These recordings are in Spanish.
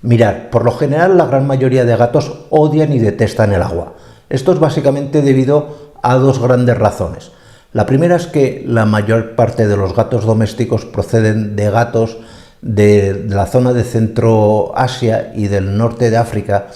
Mirad, por lo general la gran mayoría de gatos odian y detestan el agua. Esto es básicamente debido a dos grandes razones. La primera es que la mayor parte de los gatos domésticos proceden de gatos de la zona de Centro Asia y del norte de África,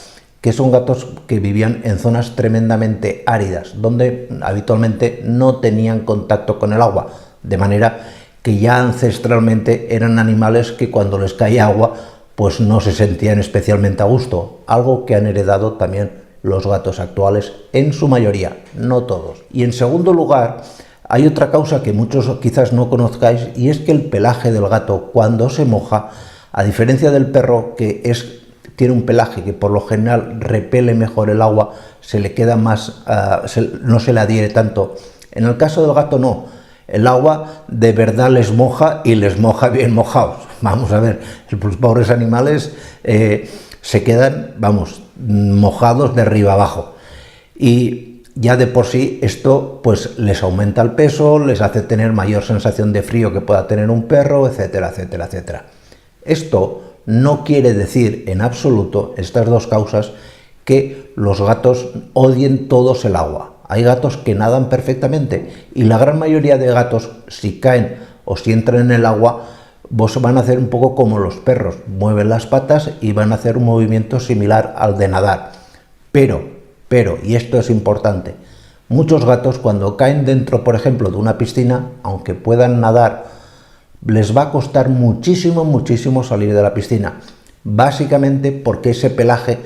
que son gatos que vivían en zonas tremendamente áridas, donde habitualmente no tenían contacto con el agua, de manera que ya ancestralmente eran animales que cuando les caía agua pues no se sentían especialmente a gusto, algo que han heredado también los gatos actuales en su mayoría, no todos. Y en segundo lugar, hay otra causa que muchos quizás no conozcáis, y es que el pelaje del gato cuando se moja, a diferencia del perro, que tiene un pelaje que por lo general repele mejor el agua, se le queda más, no se le adhiere tanto. En el caso del gato no, el agua de verdad les moja y les moja bien mojados. Vamos a ver, los pobres animales se quedan, vamos, mojados de arriba abajo. Y ya de por sí esto pues les aumenta el peso, les hace tener mayor sensación de frío que pueda tener un perro, etcétera, etcétera, etcétera. Esto no quiere decir en absoluto, estas dos causas, que los gatos odien todos el agua. Hay gatos que nadan perfectamente y la gran mayoría de gatos, si caen o si entran en el agua, van a hacer un poco como los perros, mueven las patas y van a hacer un movimiento similar al de nadar. Pero, y esto es importante, muchos gatos cuando caen dentro, por ejemplo, de una piscina, aunque puedan nadar, les va a costar muchísimo, muchísimo salir de la piscina. Básicamente porque ese pelaje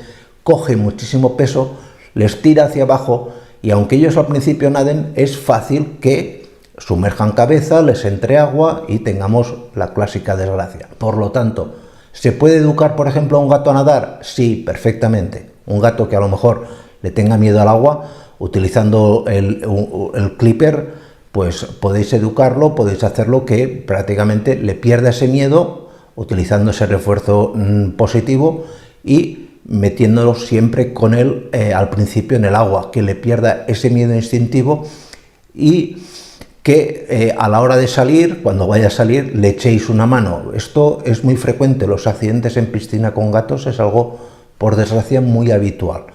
coge muchísimo peso, les tira hacia abajo y aunque ellos al principio naden, es fácil que sumerjan cabeza, les entre agua y tengamos la clásica desgracia. Por lo tanto, ¿se puede educar, por ejemplo, a un gato a nadar? Sí, perfectamente. Un gato que a lo mejor le tenga miedo al agua, utilizando el clipper, pues podéis educarlo, podéis hacerlo que prácticamente le pierda ese miedo, utilizando ese refuerzo positivo y metiéndolo siempre con él al principio en el agua, que le pierda ese miedo instintivo y que a la hora de salir, cuando vaya a salir, le echéis una mano. Esto es muy frecuente, los accidentes en piscina con gatos es algo, por desgracia, muy habitual.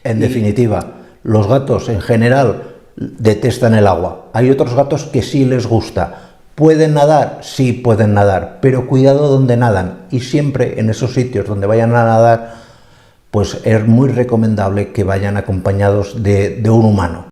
En definitiva, los gatos en general detestan el agua. Hay otros gatos que sí les gusta. ¿Pueden nadar? Sí pueden nadar, pero cuidado donde nadan y siempre en esos sitios donde vayan a nadar, pues es muy recomendable que vayan acompañados de un humano.